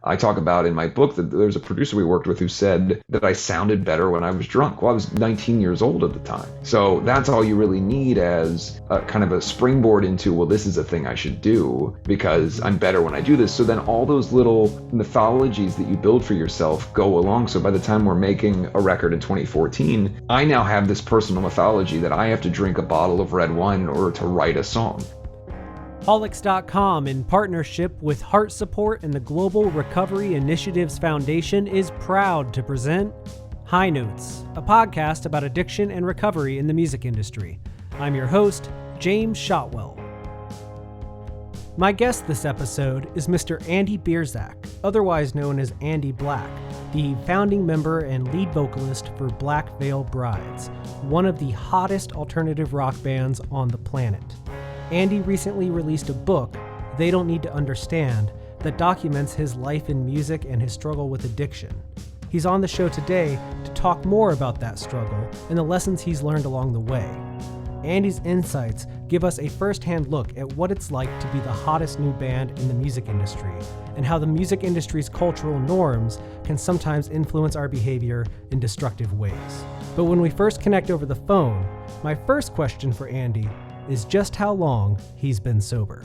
I talk about in my book that there's a producer we worked with who said that I sounded better when I was drunk. Well, I was 19 years old at the time. So that's all you really need as a kind of a springboard into, well, this is a thing I should do because I'm better when I do this. So then all those little mythologies that you build for yourself go along. So by the time we're making a record in 2014, I now have this personal mythology that I have to drink a bottle of red wine in order to write a song. Holics.com, in partnership with Heart Support and the Global Recovery Initiatives Foundation, is proud to present High Notes, a podcast about addiction and recovery in the music industry. I'm your host, James Shotwell. My guest this episode is Mr. Andy Biersack, otherwise known as Andy Black, the founding member and lead vocalist for Black Veil Brides, one of the hottest alternative rock bands on the planet. Andy recently released a book, They Don't Need to Understand, that documents his life in music and his struggle with addiction. He's on the show today to talk more about that struggle and the lessons he's learned along the way. Andy's insights give us a first-hand look at what it's like to be the hottest new band in the music industry, and how the music industry's cultural norms can sometimes influence our behavior in destructive ways. But when we first connect over the phone, my first question for Andy is just how long he's been sober.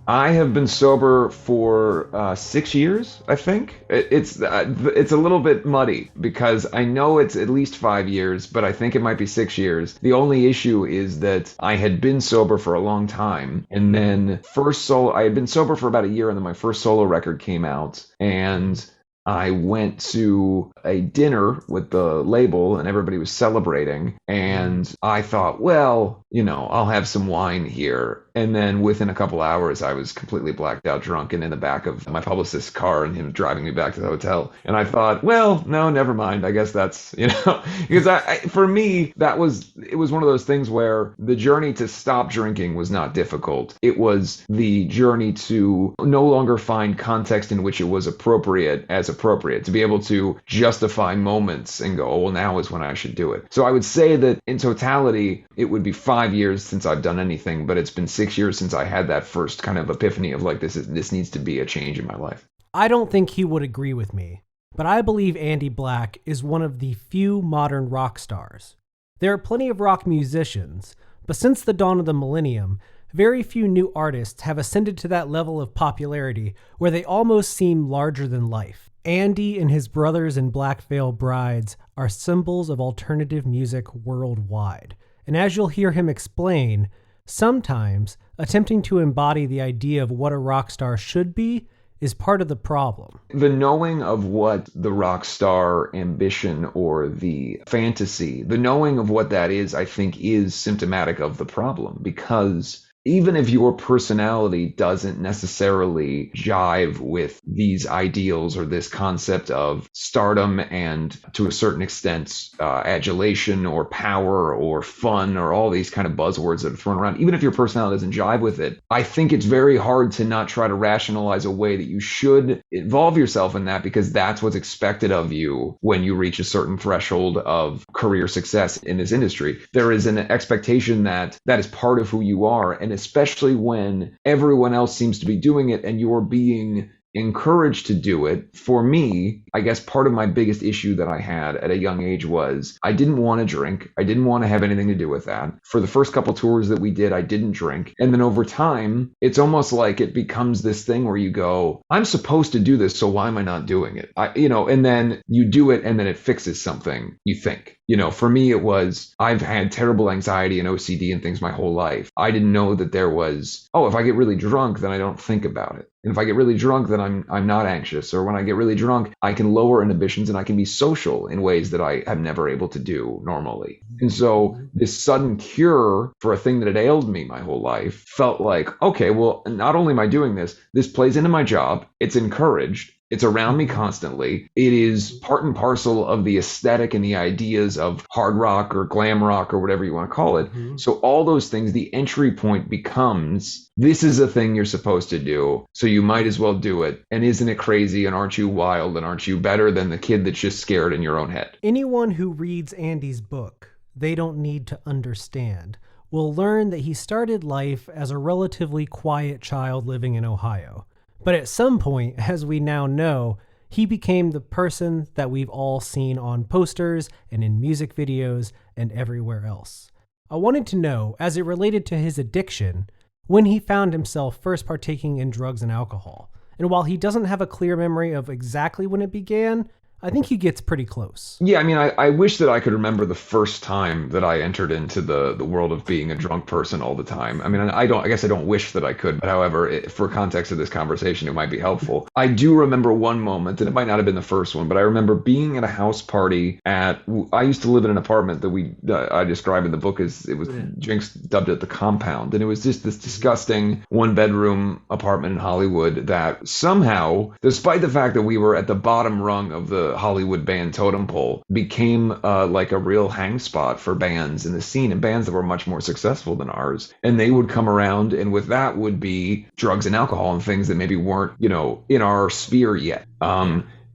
I have been sober for 6 years, I think. It's a little bit muddy because I know it's at least 5 years, but I think it might be 6 years. The only issue is that I had been sober for a long time, and then I had been sober for about a year, and then my first solo record came out, and I went to a dinner with the label and everybody was celebrating, and I thought, well, I'll have some wine here. And then within a couple hours, I was completely blacked out drunk and in the back of my publicist's car and him driving me back to the hotel. And I thought, well, no, never mind. I guess that's, because for me, it was one of those things where the journey to stop drinking was not difficult. It was the journey to no longer find context in which it was appropriate, to be able to justify moments and go, oh, well, now is when I should do it. So I would say that in totality, it would be 5 years since I've done anything, but it's been 6 years since I had that first kind of epiphany of like, this needs to be a change in my life. I don't think he would agree with me, but I believe Andy Black is one of the few modern rock stars. There are plenty of rock musicians, but since the dawn of the millennium, very few new artists have ascended to that level of popularity where they almost seem larger than life. Andy and his brothers in Black Veil Brides are symbols of alternative music worldwide. And as you'll hear him explain, sometimes attempting to embody the idea of what a rock star should be is part of the problem. The knowing of what the rock star ambition or the fantasy, the knowing of what that is, I think is symptomatic of the problem, because even if your personality doesn't necessarily jive with these ideals or this concept of stardom and, to a certain extent, adulation or power or fun or all these kind of buzzwords that are thrown around, even if your personality doesn't jive with it, I think it's very hard to not try to rationalize a way that you should involve yourself in that, because that's what's expected of you when you reach a certain threshold of career success in this industry. There is an expectation that is part of who you are, and especially when everyone else seems to be doing it and you're being encouraged to do it. For me, I guess part of my biggest issue that I had at a young age was I didn't want to drink. I didn't want to have anything to do with that. For the first couple tours that we did, I didn't drink. And then over time, it's almost like it becomes this thing where you go, I'm supposed to do this, so why am I not doing it? And then you do it and then it fixes something, you think. For me, it was, I've had terrible anxiety and OCD and things my whole life. I didn't know that there was, if I get really drunk, then I don't think about it. And if I get really drunk, then I'm not anxious. Or when I get really drunk, I can lower inhibitions and I can be social in ways that I am never able to do normally. And so this sudden cure for a thing that had ailed me my whole life felt like, okay, well, not only am I doing this plays into my job. It's encouraged. It's around me constantly. It is part and parcel of the aesthetic and the ideas of hard rock or glam rock or whatever you want to call it. Mm-hmm. So all those things, the entry point becomes, this is a thing you're supposed to do, so you might as well do it. And isn't it crazy? And aren't you wild? And aren't you better than the kid that's just scared in your own head? Anyone who reads Andy's book, They Don't Need to Understand, will learn that he started life as a relatively quiet child living in Ohio. But at some point, as we now know, he became the person that we've all seen on posters and in music videos and everywhere else. I wanted to know, as it related to his addiction, when he found himself first partaking in drugs and alcohol. And while he doesn't have a clear memory of exactly when it began, I think he gets pretty close. Yeah, I mean, I wish that I could remember the first time that I entered into the world of being a drunk person all the time. I mean, I guess I don't wish that I could, but however, for context of this conversation, it might be helpful. I do remember one moment, and it might not have been the first one, but I remember being at a house party I used to live in an apartment that I describe in the book as, Jinx dubbed it the compound. And it was just this disgusting 1-bedroom apartment in Hollywood that somehow, despite the fact that we were at the bottom rung of the Hollywood band totem pole, became like a real hang spot for bands in the scene, and bands that were much more successful than ours. And they would come around, and with that would be drugs and alcohol and things that maybe weren't, in our sphere yet.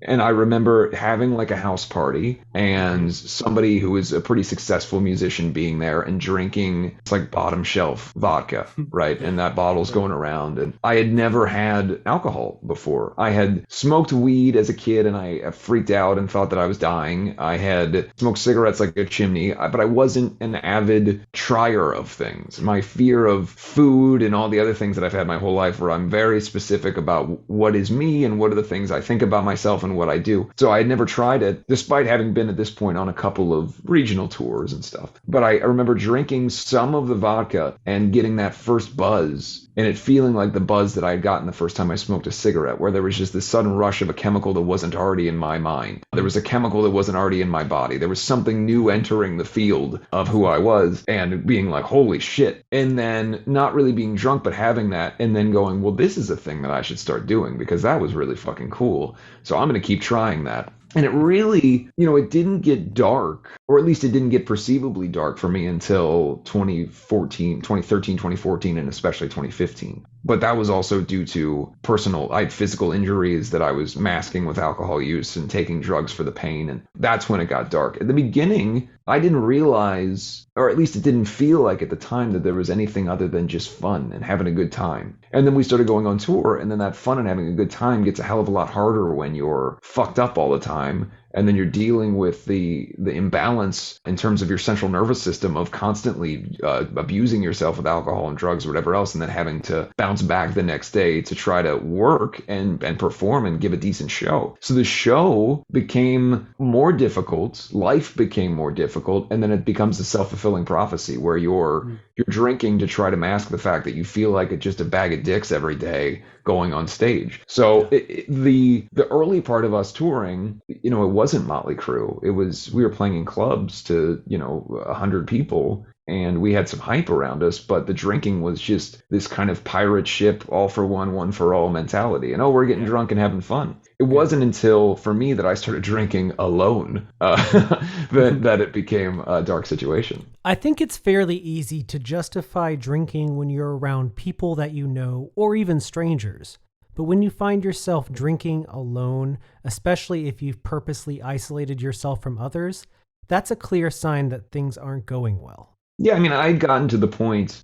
And I remember having like a house party and somebody who was a pretty successful musician being there and drinking, it's like bottom shelf vodka, right? And that bottle's going around. And I had never had alcohol before. I had smoked weed as a kid and I freaked out and thought that I was dying. I had smoked cigarettes like a chimney, but I wasn't an avid trier of things. My fear of food and all the other things that I've had my whole life, where I'm very specific about what is me and what are the things I think about myself and what I do. So I had never tried it, despite having been at this point on a couple of regional tours and stuff. But I remember drinking some of the vodka and getting that first buzz, and it feeling like the buzz that I had gotten the first time I smoked a cigarette, where there was just this sudden rush of a chemical that wasn't already in my mind. There was a chemical that wasn't already in my body. There was something new entering the field of who I was and being like, holy shit. And then not really being drunk, but having that and then going, well, this is a thing that I should start doing because that was really fucking cool. So I'm going to keep trying that. And it really, it didn't get dark, or at least it didn't get perceivably dark for me until 2013, 2014, and especially 2015. But that was also due to I had physical injuries that I was masking with alcohol use and taking drugs for the pain. And that's when it got dark. At the beginning, I didn't realize, or at least it didn't feel like at the time, that there was anything other than just fun and having a good time. And then we started going on tour, and then that fun and having a good time gets a hell of a lot harder when you're fucked up all the time. And then you're dealing with the imbalance in terms of your central nervous system of constantly abusing yourself with alcohol and drugs or whatever else, and then having to bounce back the next day to try to work and perform and give a decent show. So the show became more difficult, life became more difficult, and then it becomes a self-fulfilling prophecy where you're drinking to try to mask the fact that you feel like it's just a bag of dicks every day going on stage. So the early part of us touring, it wasn't Motley Crue. We were playing in clubs to 100 people, and we had some hype around us, but the drinking was just this kind of pirate ship, all for one for all mentality. And we're getting drunk and having fun. It wasn't until, for me, that I started drinking alone that it became a dark situation. I think it's fairly easy to justify drinking when you're around people that you know, or even strangers. But when you find yourself drinking alone, especially if you've purposely isolated yourself from others, that's a clear sign that things aren't going well. Yeah, I mean, I'd gotten to the point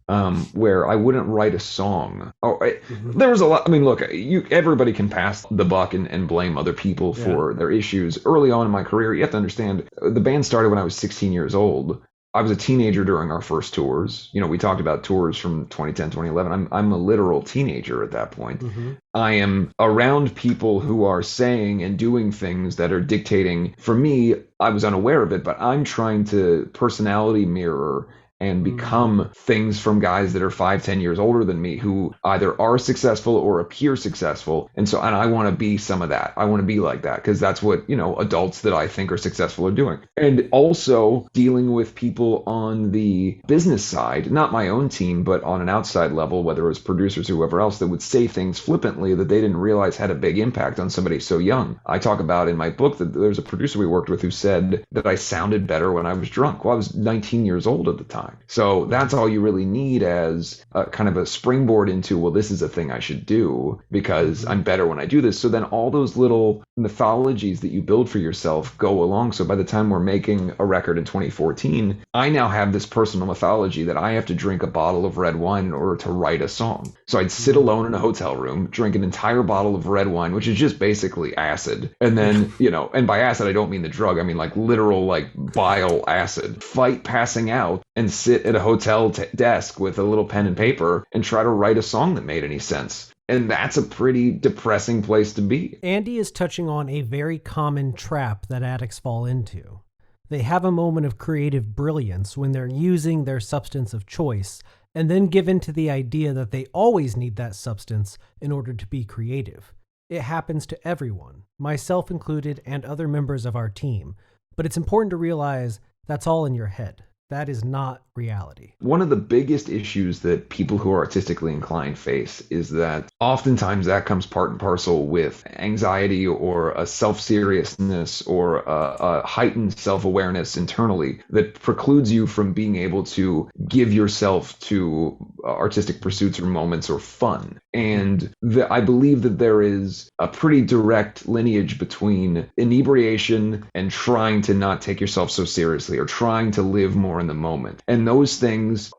where I wouldn't write a song. There was a lot. I mean, look, everybody can pass the buck and blame other people for their issues. Early on in my career, you have to understand, the band started when I was 16 years old. I was a teenager during our first tours. We talked about tours from 2010, 2011. I'm a literal teenager at that point. Mm-hmm. I am around people who are saying and doing things that are dictating. For me, I was unaware of it, but I'm trying to personality mirror and become things from guys that are 5-10 years older than me, who either are successful or appear successful. And I want to be some of that. I want to be like that, because that's what, adults that I think are successful are doing. And also dealing with people on the business side, not my own team, but on an outside level, whether it was producers or whoever else, that would say things flippantly that they didn't realize had a big impact on somebody so young. I talk about in my book that there's a producer we worked with who said that I sounded better when I was drunk. Well, I was 19 years old at the time. time. So that's all you really need as a, kind of a springboard into, well, this is a thing I should do because I'm better when I do this. So then all those little mythologies that you build for yourself go along. So by the time we're making a record in 2014, I now have this personal mythology that I have to drink a bottle of red wine in order to write a song. So I'd sit alone in a hotel room, drink an entire bottle of red wine, which is just basically acid. And then, and by acid, I don't mean the drug. I mean like literal like bile acid. Fight passing out and sit at a hotel desk with a little pen and paper and try to write a song that made any sense. And that's a pretty depressing place to be. Andy is touching on a very common trap that addicts fall into. They have a moment of creative brilliance when they're using their substance of choice and then give in to the idea that they always need that substance in order to be creative. It happens to everyone, myself included and other members of our team, but it's important to realize that's all in your head. That is not reality. One of the biggest issues that people who are artistically inclined face is that oftentimes that comes part and parcel with anxiety or a self-seriousness or a heightened self-awareness internally that precludes you from being able to give yourself to artistic pursuits or moments or fun. And I believe that there is a pretty direct lineage between inebriation and trying to not take yourself so seriously or trying to live more in the moment. And those things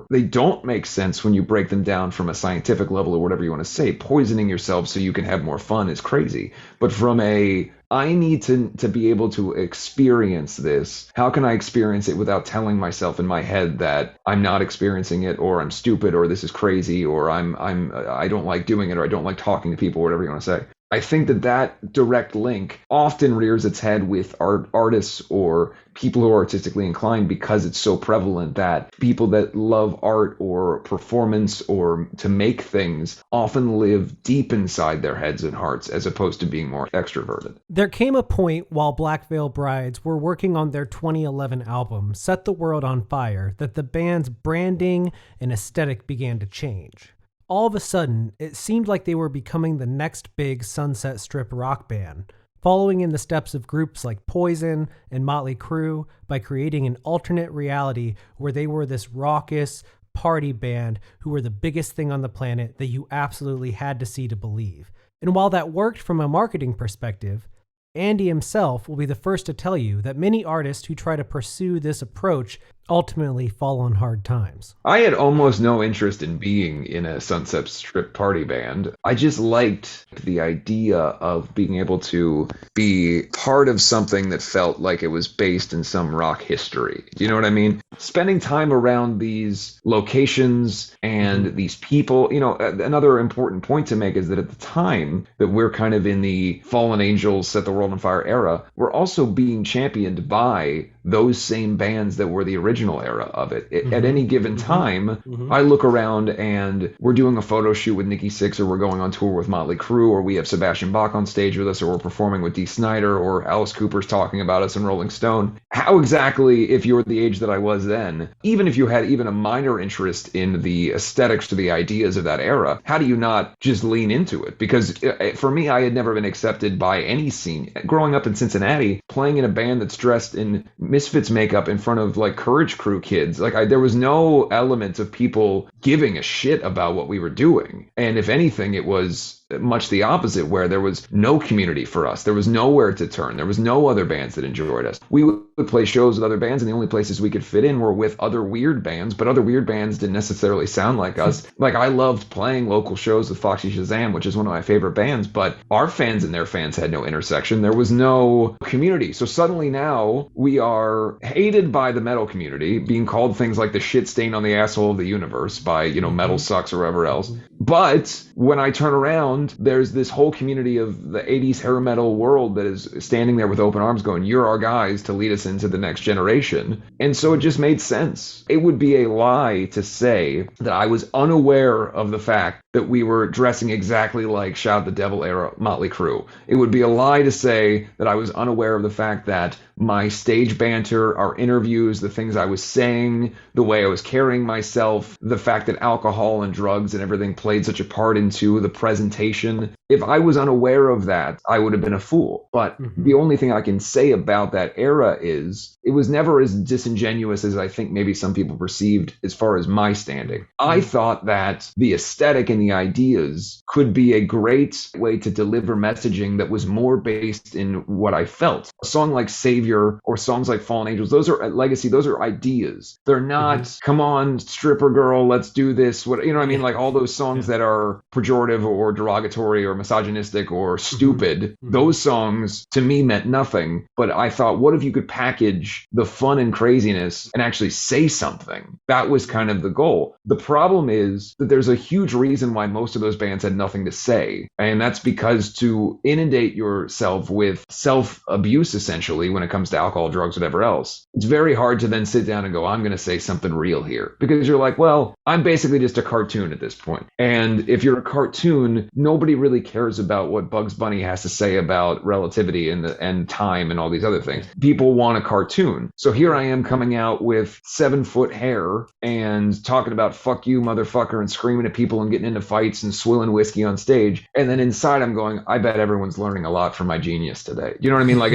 they don't make sense when you break them down from a scientific level or whatever you want to say. Poisoning yourself so you can have more fun is crazy. But from I need to be able to experience this. How can I experience it without telling myself in my head that I'm not experiencing it, or I'm stupid, or this is crazy, or I don't like doing it, or I don't like talking to people, whatever you want to say. I think that direct link often rears its head with artists or people who are artistically inclined because it's so prevalent that people that love art or performance or to make things often live deep inside their heads and hearts as opposed to being more extroverted. There came a point while Black Veil Brides were working on their 2011 album, Set the World on Fire, that the band's branding and aesthetic began to change. All of a sudden, it seemed like they were becoming the next big Sunset Strip rock band, following in the steps of groups like Poison and Motley Crue by creating an alternate reality where they were this raucous party band who were the biggest thing on the planet that you absolutely had to see to believe. And while that worked from a marketing perspective, Andy himself will be the first to tell you that many artists who try to pursue this approach ultimately fall on hard times. I had almost no interest in being in a Sunset Strip party band. I just liked the idea of being able to be part of something that felt like it was based in some rock history. Do you know what I mean? Spending time around these locations and these people, another important point to make is that at the time that we're kind of in the Fallen Angels, Set the World on Fire era, we're also being championed by those same bands that were the original era of it. At any given time, I look around and we're doing a photo shoot with Nikki Sixx, or we're going on tour with Motley Crue, or we have Sebastian Bach on stage with us, or we're performing with Dee Snider, or Alice Cooper's talking about us in Rolling Stone. How exactly, if you were the age that I was then, even if you had even a minor interest in the aesthetics or the ideas of that era, how do you not just lean into it? Because for me, I had never been accepted by any scene. Growing up in Cincinnati, playing in a band that's dressed in Misfits makeup in front of like Courage Crew kids, there was no element of people giving a shit about what we were doing. And if anything, it was much the opposite, where there was no community for us. There was nowhere to turn. There was no other bands that enjoyed us. We would play shows with other bands, and the only places we could fit in were with other weird bands, but other weird bands didn't necessarily sound like us. I loved playing local shows with Foxy Shazam, which is one of my favorite bands, but our fans and their fans had no intersection. There was no community. So suddenly now we are hated by the metal community, being called things like the shit stain on the asshole of the universe by, Metal Sucks or whoever else. But when I turn around, there's this whole community of the 80s hair metal world that is standing there with open arms going, you're our guys to lead us into the next generation. And so it just made sense. It would be a lie to say that I was unaware of the fact that we were dressing exactly like Shout at the Devil era Motley Crue. It would be a lie to say that I was unaware of the fact that my stage banter, our interviews, the things I was saying, the way I was carrying myself, the fact that alcohol and drugs and everything played such a part into the presentation. If I was unaware of that, I would have been a fool. But the only thing I can say about that era is it was never as disingenuous as I think maybe some people perceived as far as my standing. I thought that the aesthetic and the ideas could be a great way to deliver messaging that was more based in what I felt. A song like Savior or songs like Fallen Angels, those are Legacy, those are ideas. They're not, come on, stripper girl, let's do this. What, you know what I mean? Like all those songs that are pejorative or derogatory or misogynistic or stupid, those songs to me meant nothing. But I thought, what if you could package the fun and craziness and actually say something? That was kind of the goal. The problem is that there's a huge reason why most of those bands had nothing to say. And that's because to inundate yourself with self-abuse, essentially, when it comes to alcohol, drugs, whatever else, it's very hard to then sit down and go, I'm going to say something real here. Because you're like, well, I'm basically just a cartoon at this point. And if you're a cartoon, nobody really cares about what Bugs Bunny has to say about relativity and time and all these other things. People want a cartoon. So here I am coming out with 7-foot hair and talking about fuck you, motherfucker, and screaming at people and getting into fights and swilling whiskey on stage. And then inside I'm going, I bet everyone's learning a lot from my genius today. You know what I mean? Like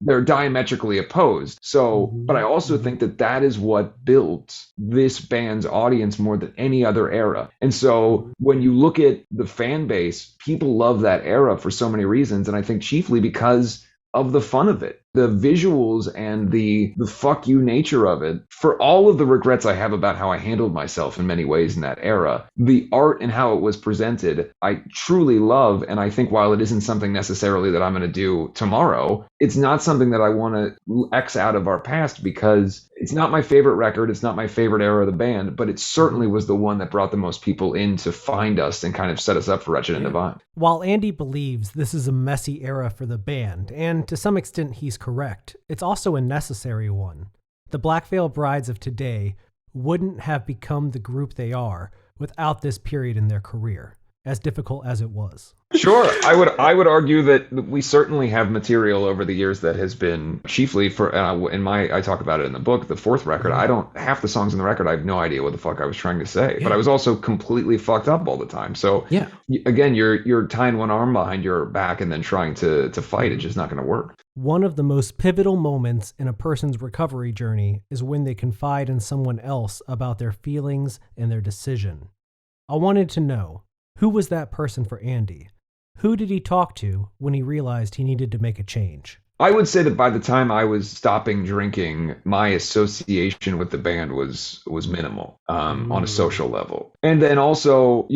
they're diametrically opposed. So, but I also think that is what built this band's audience more than any other era. And so when you look at the fan base, people love that era for so many reasons. And I think chiefly because of the fun of it, the visuals and the fuck you nature of it. For all of the regrets I have about how I handled myself in many ways in that era, the art and how it was presented, I truly love. And I think while it isn't something necessarily that I'm going to do tomorrow, it's not something that I want to X out of our past because it's not my favorite record. It's not my favorite era of the band, but it certainly was the one that brought the most people in to find us and kind of set us up for Wretched and Divine. While Andy believes this is a messy era for the band, and to some extent he's correct, it's also a necessary one. The Black Veil Brides of today wouldn't have become the group they are without this period in their career, as difficult as it was. Sure. I would argue that we certainly have material over the years that has been chiefly for, I talk about it in the book, the fourth record. Half the songs in the record, I have no idea what the fuck I was trying to say, but I was also completely fucked up all the time. So again, you're tying one arm behind your back and then trying to fight. It's just not going to work. One of the most pivotal moments in a person's recovery journey is when they confide in someone else about their feelings and their decision. I wanted to know, who was that person for Andy? Who did he talk to when he realized he needed to make a change? I would say that by the time I was stopping drinking, my association with the band was minimal on a social level. And then also,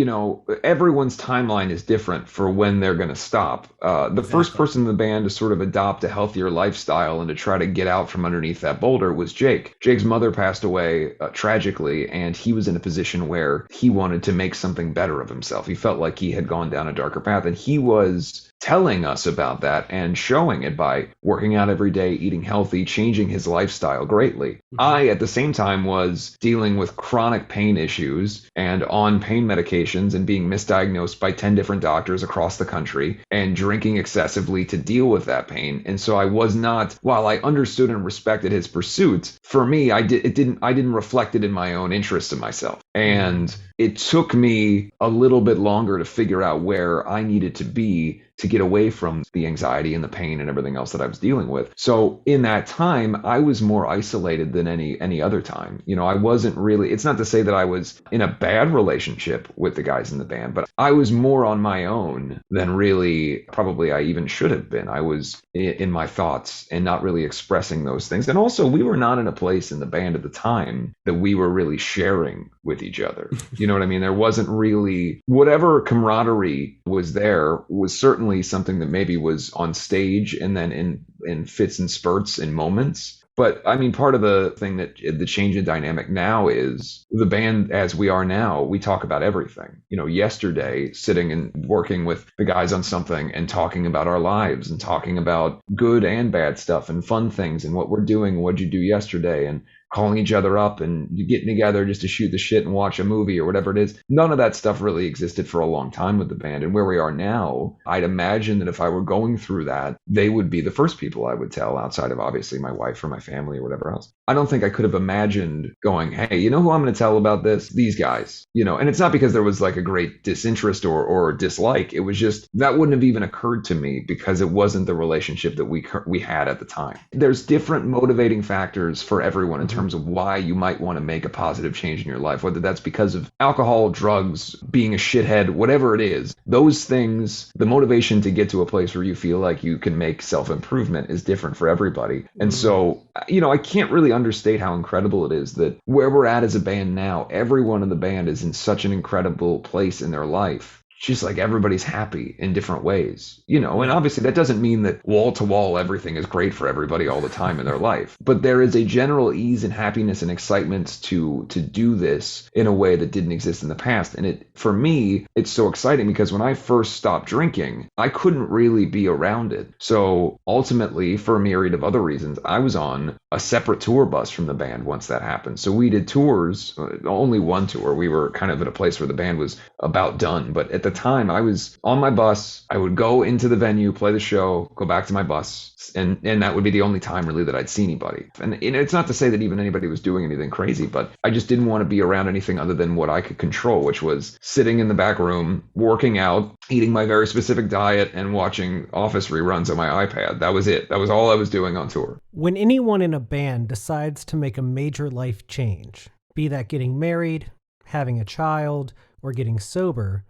everyone's timeline is different for when they're going to stop. The first person in the band to sort of adopt a healthier lifestyle and to try to get out from underneath that boulder was Jake. Jake's mother passed away tragically, and he was in a position where he wanted to make something better of himself. He felt like he had gone down a darker path, and he was telling us about that and showing it by working out every day, eating healthy, changing his lifestyle greatly. I, at the same time, was dealing with chronic pain issues and on pain medications and being misdiagnosed by 10 different doctors across the country and drinking excessively to deal with that pain. And so I was not, while I understood and respected his pursuit, for me, I didn't reflect it in my own interest in myself. And it took me a little bit longer to figure out where I needed to be to get away from the anxiety and the pain and everything else that I was dealing with. So in that time, I was more isolated than any other time. I wasn't really, it's not to say that I was in a bad relationship with the guys in the band, but I was more on my own than really probably I even should have been. I was in my thoughts and not really expressing those things. And also, we were not in a place in the band at the time that we were really sharing with each other. You know what I mean? There wasn't really, whatever camaraderie was there was certainly something that maybe was on stage and then in fits and spurts in moments. But I mean, part of the thing that the change in dynamic now is the band as we are now, we talk about everything. Yesterday, sitting and working with the guys on something and talking about our lives and talking about good and bad stuff and fun things and what we're doing and what'd you do yesterday. And calling each other up and getting together just to shoot the shit and watch a movie or whatever it is. None of that stuff really existed for a long time with the band. And where we are now, I'd imagine that if I were going through that, they would be the first people I would tell, outside of obviously my wife or my family or whatever else. I don't think I could have imagined going, hey, you know who I'm going to tell about this? These guys, and it's not because there was like a great disinterest or dislike. It was just that wouldn't have even occurred to me because it wasn't the relationship that we had at the time. There's different motivating factors for everyone in terms of why you might want to make a positive change in your life, whether that's because of alcohol, drugs, being a shithead, whatever it is. Those things, the motivation to get to a place where you feel like you can make self-improvement is different for everybody. And so, I can't really understate how incredible it is that where we're at as a band now, everyone in the band is in such an incredible place in their life. Just like everybody's happy in different ways, and obviously that doesn't mean that wall to wall everything is great for everybody all the time in their life, but there is a general ease and happiness and excitement to do this in a way that didn't exist in the past. And for me, it's so exciting because when I first stopped drinking, I couldn't really be around it. So ultimately, for a myriad of other reasons, I was on a separate tour bus from the band once that happened. So we did tours, only one tour. We were kind of at a place where the band was about done, but at the time I was on my bus. I would go into the venue, play the show, go back to my bus, and that would be the only time really that I'd see anybody. And it's not to say that even anybody was doing anything crazy, but I just didn't want to be around anything other than what I could control, which was sitting in the back room, working out, eating my very specific diet, and watching Office reruns on my iPad. That was it. That was all I was doing on tour. When anyone in a band decides to make a major life change, be that getting married, having a child, or getting sober,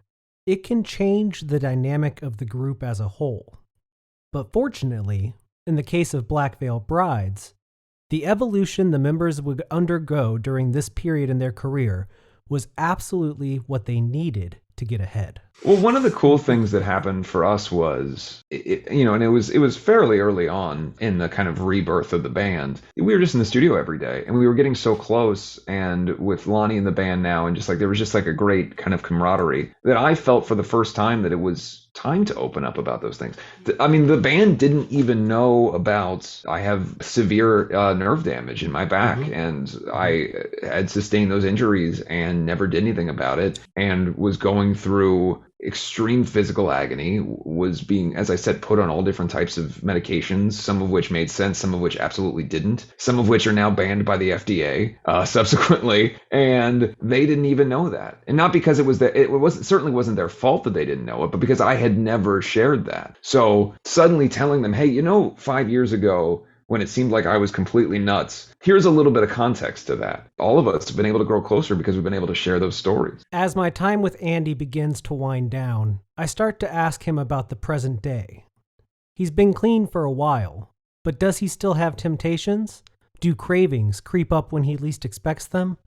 it can change the dynamic of the group as a whole. But fortunately, in the case of Black Veil Brides, the evolution the members would undergo during this period in their career was absolutely what they needed to get ahead. Well, one of the cool things that happened for us was, and it was fairly early on in the kind of rebirth of the band. We were just in the studio every day, and we were getting so close. And with Lonnie in the band now, and just like there was just like a great kind of camaraderie that I felt for the first time that it was time to open up about those things. I mean, the band didn't even know about I have severe nerve damage in my back, and I had sustained those injuries and never did anything about it, and was going through extreme physical agony, was being, as I said, put on all different types of medications, some of which made sense, some of which absolutely didn't, some of which are now banned by the FDA subsequently, and they didn't even know that. And not because certainly wasn't their fault that they didn't know it, but because I had never shared that. So suddenly telling them, hey, 5 years ago, when it seemed like I was completely nuts, here's a little bit of context to that. All of us have been able to grow closer because we've been able to share those stories. As my time with Andy begins to wind down, I start to ask him about the present day. He's been clean for a while, but does he still have temptations? Do cravings creep up when he least expects them?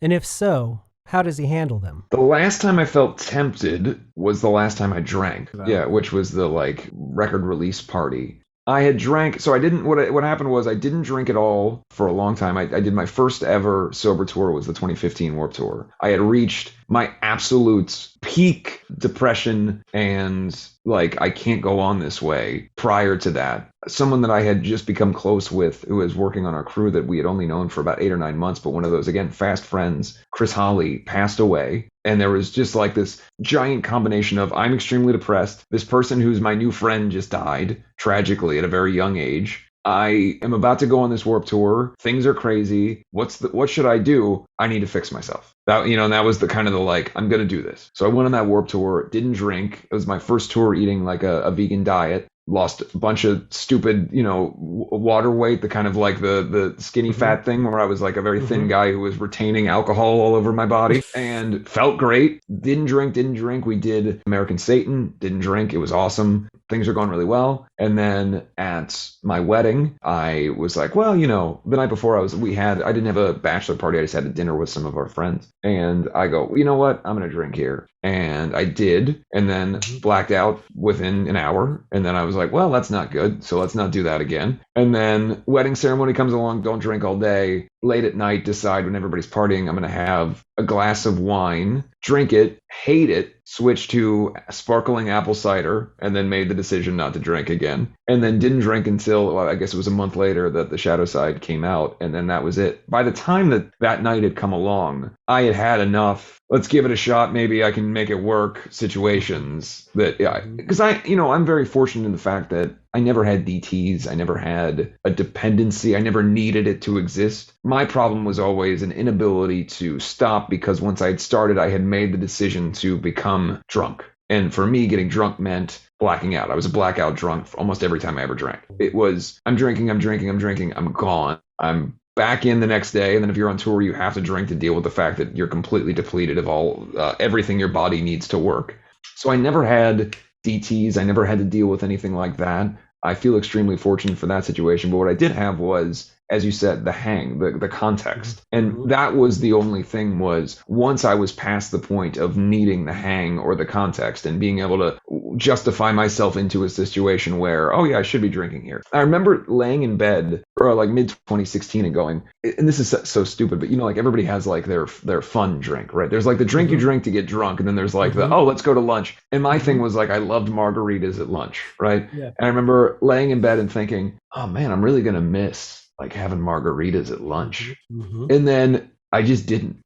And if so, how does he handle them? The last time I felt tempted was the last time I drank. Wow. Yeah, which was the record release party. I had drank, so I didn't, what happened was I didn't drink at all for a long time. I did my first ever sober tour was the 2015 Warped Tour. I had reached my absolute peak depression and I can't go on this way prior to that. Someone that I had just become close with who was working on our crew that we had only known for about 8 or 9 months, but one of those, again, fast friends, Chris Holly, passed away. And there was just this giant combination of I'm extremely depressed. This person who's my new friend just died tragically at a very young age. I am about to go on this Warped Tour. Things are crazy. What should I do? I need to fix myself. That, and that was the kind of I'm going to do this. So I went on that Warped Tour, didn't drink. It was my first tour eating a vegan diet. Lost a bunch of stupid, water weight, the kind of the skinny fat thing where I was a very thin guy who was retaining alcohol all over my body, and felt great. Didn't drink. We did American Satan, didn't drink. It was awesome. Things are going really well. And then at my wedding, I was well, the night before I didn't have a bachelor party. I just had a dinner with some of our friends. And I go, you know what? I'm going to drink here. And I did, and then blacked out within an hour. And then I was well, that's not good. So let's not do that again. And then wedding ceremony comes along, don't drink all day. late at night decide when everybody's partying, I'm going to have a glass of wine, drink it, hate it, switch to sparkling apple cider, and then made the decision not to drink again. And then didn't drink until, well, I guess it was a month later that The Shadow Side came out, and then that was it. By the time that night had come along, I had had enough, let's give it a shot, maybe I can make it work situations that, yeah, because I'm very fortunate in the fact that I never had DTs. I never had a dependency. I never needed it to exist. My problem was always an inability to stop because once I had started, I had made the decision to become drunk. And for me, getting drunk meant blacking out. I was a blackout drunk almost every time I ever drank. It was, I'm drinking, I'm gone. I'm back in the next day. And then if you're on tour, you have to drink to deal with the fact that you're completely depleted of all everything your body needs to work. So I never had DTs. I never had to deal with anything like that. I feel extremely fortunate for that situation. But what I did have was, as you said, the hang, the context. And that was the only thing, was once I was past the point of needing the hang or the context and being able to justify myself into a situation where, oh yeah, I should be drinking here. I remember laying in bed or like mid 2016 and going, and this is so stupid, but like everybody has like their fun drink, right? There's like the drink you drink to get drunk. And then there's like the, oh, let's go to lunch. And my thing was like, I loved margaritas at lunch, right? Yeah. And I remember laying in bed and thinking, oh man, I'm really going to miss like having margaritas at lunch. And then I just didn't.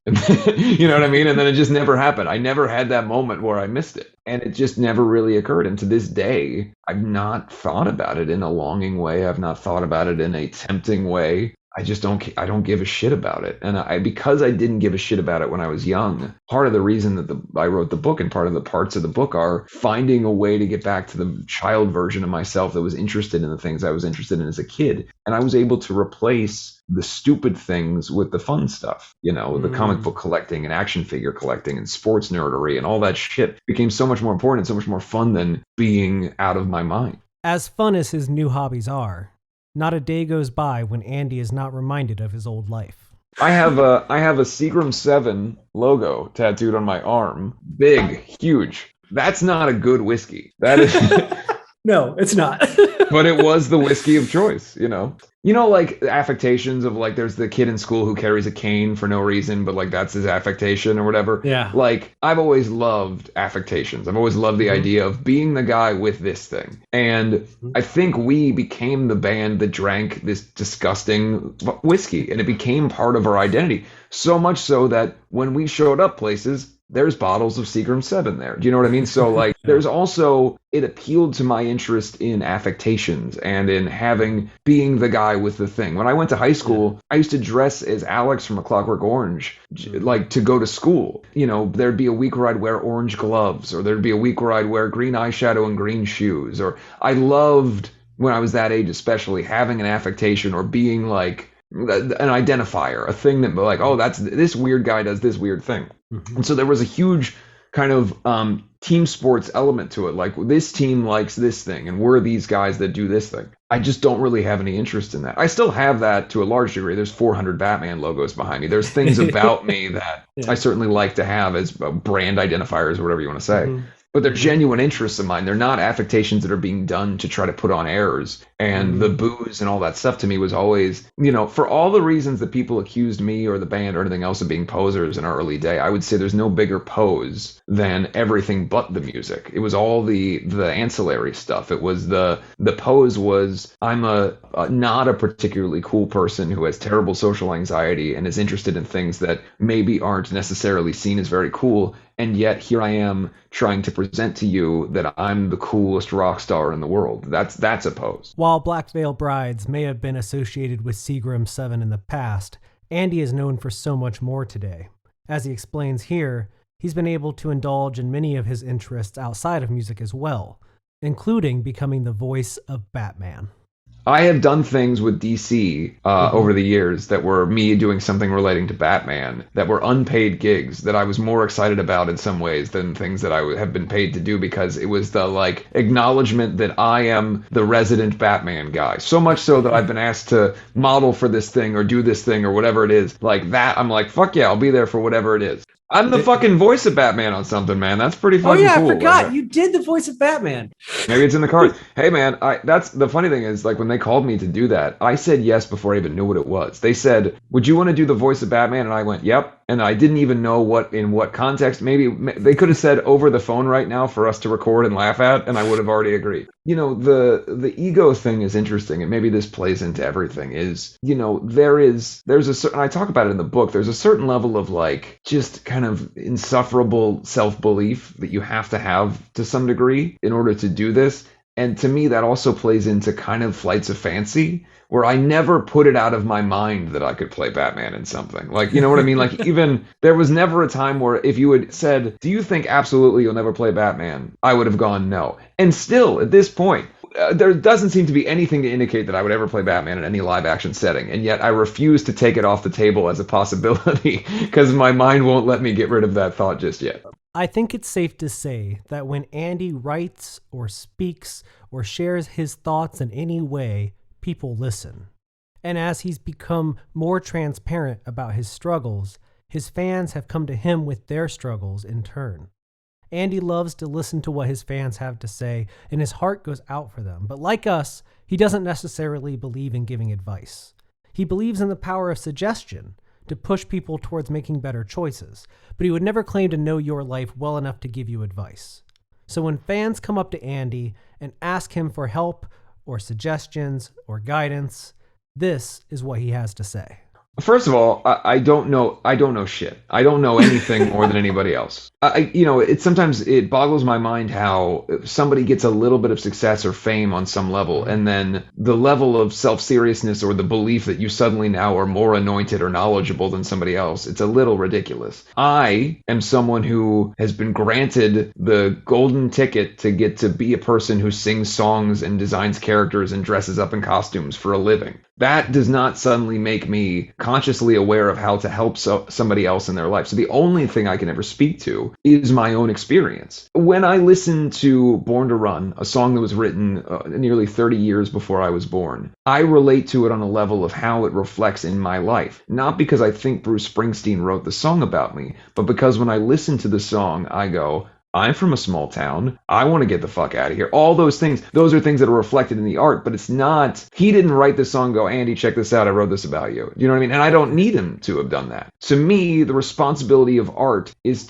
You know what I mean? And then it just never happened. I never had that moment where I missed it. And it just never really occurred. And to this day, I've not thought about it in a longing way. I've not thought about it in a tempting way. I don't give a shit about it. And because I didn't give a shit about it when I was young, part of the reason that I wrote the book and part of the parts of the book are finding a way to get back to the child version of myself that was interested in the things I was interested in as a kid. And I was able to replace the stupid things with the fun stuff, the comic book collecting and action figure collecting and sports nerdery and all that shit became so much more important and so much more fun than being out of my mind. As fun as his new hobbies are, not a day goes by when Andy is not reminded of his old life. I have a Seagram 7 logo tattooed on my arm. Big, huge. That's not a good whiskey. That is No, it's not. But it was the whiskey of choice, like affectations of like there's the kid in school who carries a cane for no reason, but like that's his affectation or whatever. Yeah. Like I've always loved affectations. I've always loved the idea of being the guy with this thing. And I think we became the band that drank this disgusting whiskey, and it became part of our identity. So much so that when we showed up places, there's bottles of Seagram 7 there. Do you know what I mean? So like there's also, it appealed to my interest in affectations and in being the guy with the thing. When I went to high school, I used to dress as Alex from A Clockwork Orange, like to go to school. There'd be a week where I'd wear orange gloves, or there'd be a week where I'd wear green eyeshadow and green shoes. Or I loved, when I was that age especially, having an affectation or being like an identifier, a thing that like, oh, that's this weird guy does this weird thing. And so there was a huge kind of team sports element to it. Like this team likes this thing and we're these guys that do this thing. I just don't really have any interest in that. I still have that to a large degree. There's 400 Batman logos behind me. There's things about me that I certainly like to have as brand identifiers or whatever you want to say. But they're genuine interests of mine. They're not affectations that are being done to try to put on airs. And the booze and all that stuff to me was always, for all the reasons that people accused me or the band or anything else of being posers in our early day, I would say there's no bigger pose than everything but the music. It was all the ancillary stuff. It was the pose was, I'm not a particularly cool person who has terrible social anxiety and is interested in things that maybe aren't necessarily seen as very cool. And yet here I am trying to present to you that I'm the coolest rock star in the world. That's a pose. While Black Veil Brides may have been associated with Seagram 7 in the past, Andy is known for so much more today. As he explains here, he's been able to indulge in many of his interests outside of music as well, including becoming the voice of Batman. I have done things with DC over the years that were me doing something relating to Batman that were unpaid gigs that I was more excited about in some ways than things that I have been paid to do, because it was the like acknowledgement that I am the resident Batman guy. So much so that I've been asked to model for this thing or do this thing or whatever it is like that. I'm like, fuck yeah, I'll be there for whatever it is. I'm the fucking voice of Batman on something, man. That's pretty Oh fucking yeah, cool. I forgot. You did the voice of Batman. Maybe it's in the cards. Hey man, that's the funny thing is like when they called me to do that, I said yes before I even knew what it was. They said, "Would you want to do the voice of Batman?" And I went, "Yep." And I didn't even know in what context. Maybe they could have said over the phone right now for us to record and laugh at, and I would have already agreed. You know, the ego thing is interesting, and maybe this plays into everything. Is, you know, there's a certain, I talk about it in the book. There's a certain level of like just kind of insufferable self-belief that you have to some degree in order to do this. And to me, that also plays into kind of flights of fancy, where I never put it out of my mind that I could play Batman in something. Like, you know what I mean? Like, even there was never a time where if you had said, "Do you think absolutely you'll never play Batman?" I would have gone no. And still, at this point, there doesn't seem to be anything to indicate that I would ever play Batman in any live action setting. And yet I refuse to take it off the table as a possibility because my mind won't let me get rid of that thought just yet. I think it's safe to say that when Andy writes or speaks or shares his thoughts in any way, people listen. And as he's become more transparent about his struggles, his fans have come to him with their struggles in turn. Andy loves to listen to what his fans have to say, and his heart goes out for them. But like us, he doesn't necessarily believe in giving advice. He believes in the power of suggestion to push people towards making better choices, but he would never claim to know your life well enough to give you advice. So when fans come up to Andy and ask him for help or suggestions or guidance, this is what he has to say. First of all, I don't know shit. I don't know anything more than anybody else. Sometimes it boggles my mind how somebody gets a little bit of success or fame on some level, and then the level of self-seriousness or the belief that you suddenly now are more anointed or knowledgeable than somebody else. It's a little ridiculous. I am someone who has been granted the golden ticket to get to be a person who sings songs and designs characters and dresses up in costumes for a living. That does not suddenly make me consciously aware of how to help somebody else in their life. So the only thing I can ever speak to is my own experience. When I listen to Born to Run, a song that was written nearly 30 years before I was born, I relate to it on a level of how it reflects in my life. Not because I think Bruce Springsteen wrote the song about me, but because when I listen to the song, I go, I'm from a small town. I want to get the fuck out of here. All those things, those are things that are reflected in the art, but it's not, he didn't write this song and go, Andy, check this out. I wrote this about you. You know what I mean? And I don't need him to have done that. To me, the responsibility of art is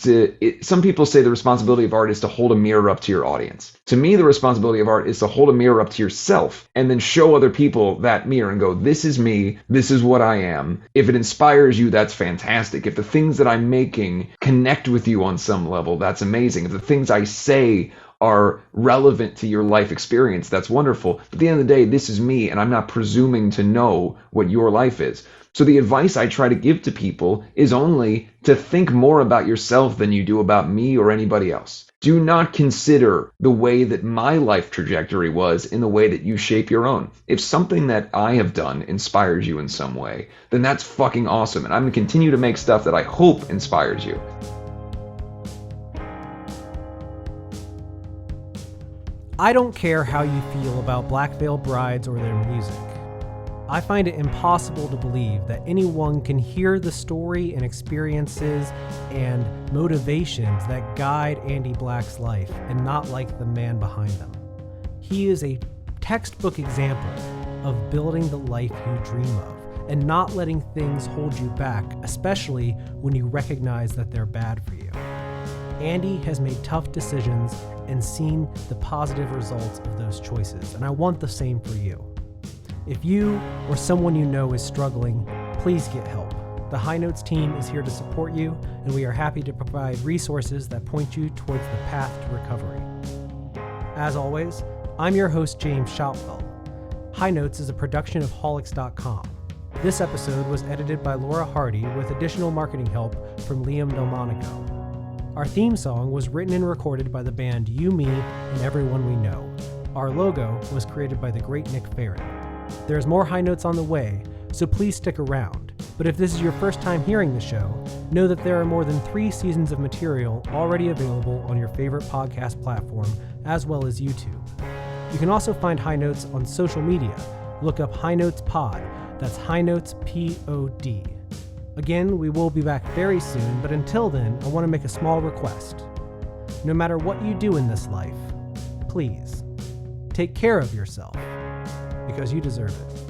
some people say the responsibility of art is to hold a mirror up to your audience. To me, the responsibility of art is to hold a mirror up to yourself and then show other people that mirror and go, this is me. This is what I am. If it inspires you, that's fantastic. If the things that I'm making connect with you on some level, that's amazing. If the things I say are relevant to your life experience, that's wonderful. But at the end of the day, this is me, and I'm not presuming to know what your life is. So the advice I try to give to people is only to think more about yourself than you do about me or anybody else. Do not consider the way that my life trajectory was in the way that you shape your own. If something that I have done inspires you in some way, then that's fucking awesome. And I'm going to continue to make stuff that I hope inspires you. I don't care how you feel about Black Veil Brides or their music. I find it impossible to believe that anyone can hear the story and experiences and motivations that guide Andy Black's life and not like the man behind them. He is a textbook example of building the life you dream of and not letting things hold you back, especially when you recognize that they're bad for you. Andy has made tough decisions and seen the positive results of those choices, and I want the same for you. If you or someone you know is struggling, please get help. The High Notes team is here to support you, and we are happy to provide resources that point you towards the path to recovery. As always, I'm your host, James Shotwell. High Notes is a production of Holics.com. This episode was edited by Laura Haggard with additional marketing help from Liam Delmonico. Our theme song was written and recorded by the band You, Me, and Everyone We Know. Our logo was created by the great Nick Ferran. There's more High Notes on the way, so please stick around. But if this is your first time hearing the show, know that there are more than 3 seasons of material already available on your favorite podcast platform, as well as YouTube. You can also find High Notes on social media. Look up High Notes Pod. That's High Notes Pod. Again, we will be back very soon, but until then, I want to make a small request. No matter what you do in this life, please take care of yourself because you deserve it.